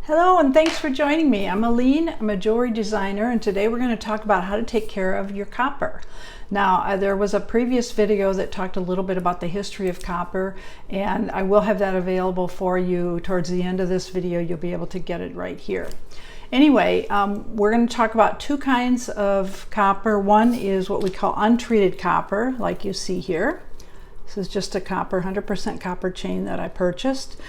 Hello and thanks for joining me. I'm Alene, I'm a jewelry designer, and today we're going to talk about how to take care of your copper. Now, there was a previous video that talked a little bit about the history of copper, and I will have that available for you towards the end of this video. You'll be able to get it right here. Anyway, we're going to talk about two kinds of copper. One is what we call untreated copper, like you see here. This is just a copper, 100% copper chain that I purchased.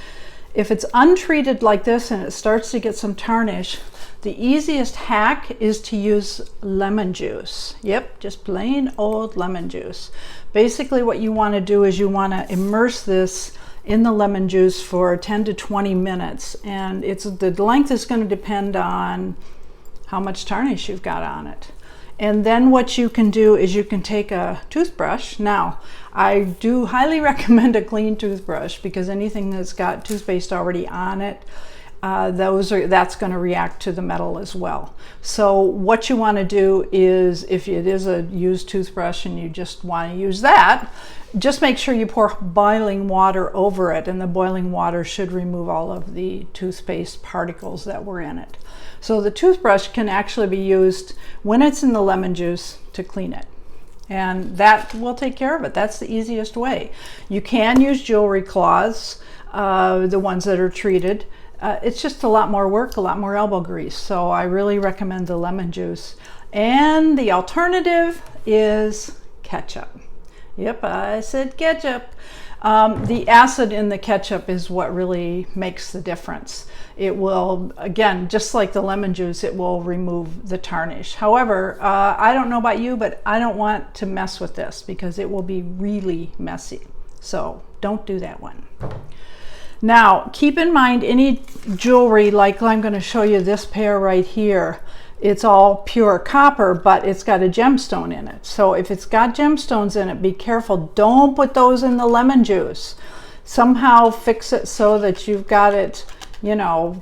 If it's untreated like this and it starts to get some tarnish, the easiest hack is to use lemon juice. Yep, just plain old lemon juice. Basically what you want to do is you want to immerse this in the lemon juice for 10 to 20 minutes, and the length is going to depend on how much tarnish you've got on it. And then what you can do is you can take a toothbrush. Now, I do highly recommend a clean toothbrush because anything that's got toothpaste already on it, that's going to react to the metal as well. So what you want to do is, if it is a used toothbrush and you just want to use that, just make sure you pour boiling water over it, and the boiling water should remove all of the toothpaste particles that were in it. So the toothbrush can actually be used when it's in the lemon juice to clean it, and that will take care of it. That's the easiest way. You can use jewelry cloths, the ones that are treated. It's just a lot more work, a lot more elbow grease, so I really recommend the lemon juice. And the alternative is ketchup. Yep, I said ketchup. The acid in the ketchup is what really makes the difference. It will, again, just like the lemon juice, it will remove the tarnish. However, I don't know about you, but I don't want to mess with this because it will be really messy. So don't do that one. Now, keep in mind any jewelry, like I'm going to show you this pair right here. It's all pure copper, but it's got a gemstone in it. So if it's got gemstones in it, be careful. Don't put those in the lemon juice. Somehow fix it so that you've got it, you know,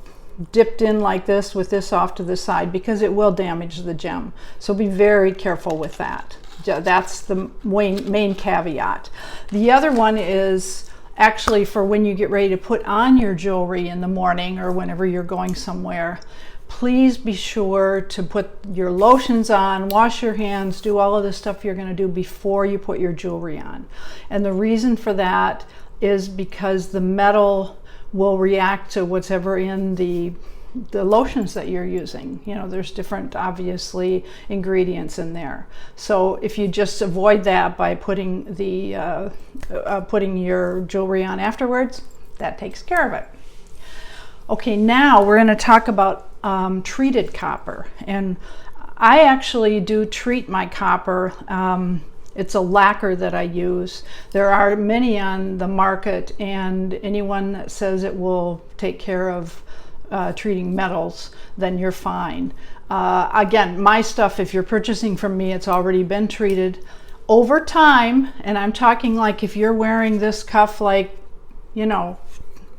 dipped in like this with this off to the side, because it will damage the gem. So be very careful with that. That's the main caveat. The other one is actually for when you get ready to put on your jewelry in the morning or whenever you're going somewhere. Please be sure to put your lotions on, wash your hands, do all of the stuff you're going to do before you put your jewelry on. And the reason for that is because the metal will react to whatever in the lotions that you're using. You know, there's different, obviously, ingredients in there. So if you just avoid that by putting your jewelry on afterwards, that takes care of it. Okay, now we're going to talk about treated copper, and I actually do treat my copper. It's a lacquer that I use. There are many on the market, and anyone that says it will take care of treating metals, then you're fine. Again, my stuff, if you're purchasing from me, it's already been treated. Over time, and I'm talking like if you're wearing this cuff like, you know,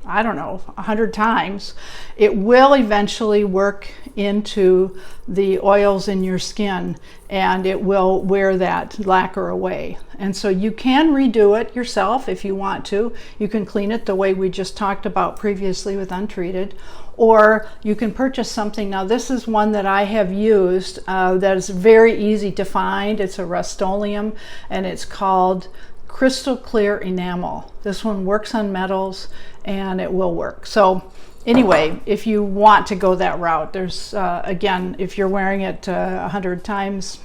I don't know, 100 times, it will eventually work into the oils in your skin, and it will wear that lacquer away. And so you can redo it yourself if you want to. You can clean it the way we just talked about previously with untreated, or you can purchase something. Now this is one that I have used that is very easy to find. It's a Rust-Oleum, and it's called crystal clear enamel. This one works on metals and it will work. So anyway, if you want to go that route, there's again, if you're wearing it 100 times,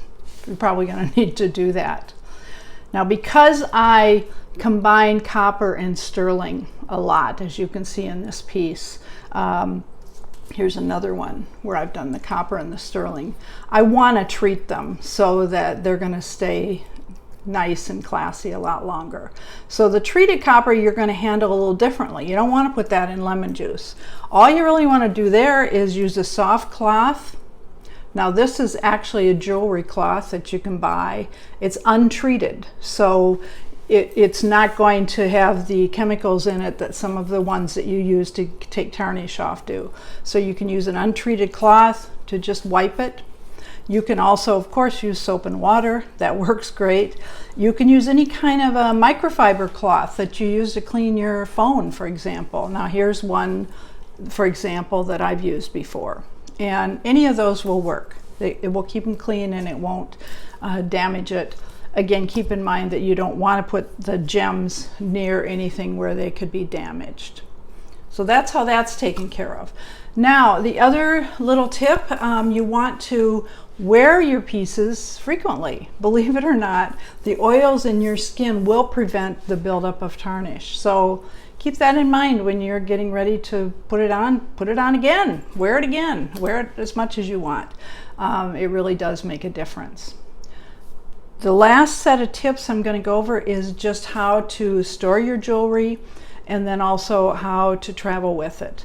you're probably going to need to do that. Now, because I combine copper and sterling a lot, as you can see in this piece, here's another one where I've done the copper and the sterling. I want to treat them so that they're going to stay nice and classy a lot longer. So the treated copper you're going to handle a little differently. You don't want to put that in lemon juice. All you really want to do there is use a soft cloth. Now this is actually a jewelry cloth that you can buy. It's untreated, so it's not going to have the chemicals in it that some of the ones that you use to take tarnish off do. So you can use an untreated cloth to just wipe it. You can also, of course, use soap and water. That works great. You can use any kind of a microfiber cloth that you use to clean your phone, for example. Now here's one for example, that I've used before. And any of those will work. It will keep them clean and it won't damage it. Again, keep in mind that you don't want to put the gems near anything where they could be damaged. So that's how that's taken care of. Now, the other little tip, you want to wear your pieces frequently. Believe it or not, the oils in your skin will prevent the buildup of tarnish. So keep that in mind when you're getting ready to put it on again, wear it as much as you want. It really does make a difference. The last set of tips I'm going to go over is just how to store your jewelry and then also how to travel with it.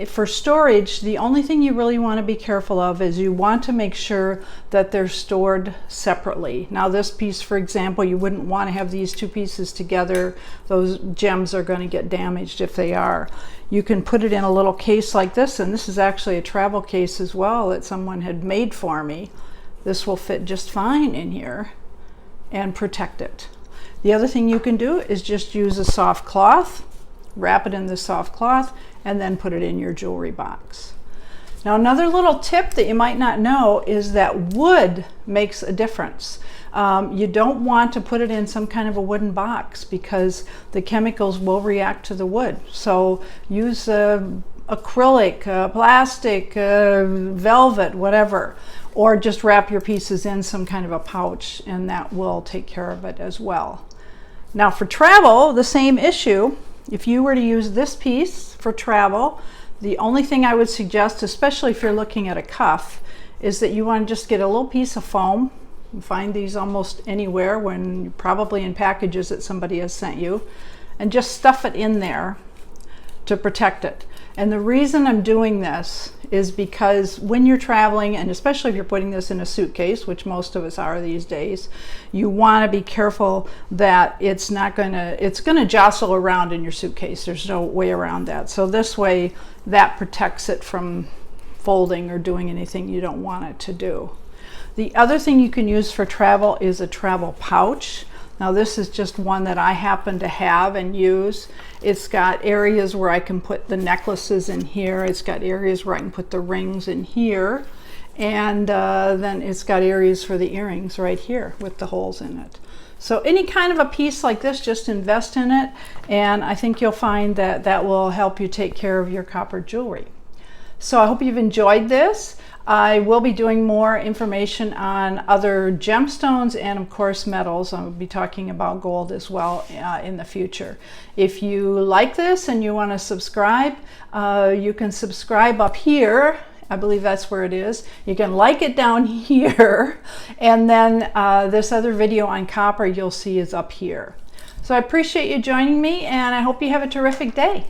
For storage, the only thing you really want to be careful of is you want to make sure that they're stored separately. Now this piece, for example, you wouldn't want to have these two pieces together. Those gems are going to get damaged if they are. You can put it in a little case like this, and this is actually a travel case as well that someone had made for me. This will fit just fine in here and protect it. The other thing you can do is just use a soft cloth, wrap it in the soft cloth, and then put it in your jewelry box. Now another little tip that you might not know is that wood makes a difference. You don't want to put it in some kind of a wooden box because the chemicals will react to the wood. So use acrylic, plastic, velvet, whatever, or just wrap your pieces in some kind of a pouch and that will take care of it as well. Now for travel, the same issue. If you were to use this piece for travel, the only thing I would suggest, especially if you're looking at a cuff, is that you want to just get a little piece of foam. You find these almost anywhere, when probably in packages that somebody has sent you, and just stuff it in there to protect it. And the reason I'm doing this is because when you're traveling, and especially if you're putting this in a suitcase, which most of us are these days, you want to be careful that it's going to jostle around in your suitcase. There's no way around that. So this way that protects it from folding or doing anything you don't want it to do. The other thing you can use for travel is a travel pouch. Now this is just one that I happen to have and use. It's got areas where I can put the necklaces in here. It's got areas where I can put the rings in here. And then it's got areas for the earrings right here with the holes in it. So any kind of a piece like this, just invest in it. And I think you'll find that that will help you take care of your copper jewelry. So I hope you've enjoyed this. I will be doing more information on other gemstones and of course metals. I'll be talking about gold as well in the future. If you like this and you want to subscribe, you can subscribe up here. I believe that's where it is. You can like it down here, and then this other video on copper you'll see is up here. So I appreciate you joining me, and I hope you have a terrific day.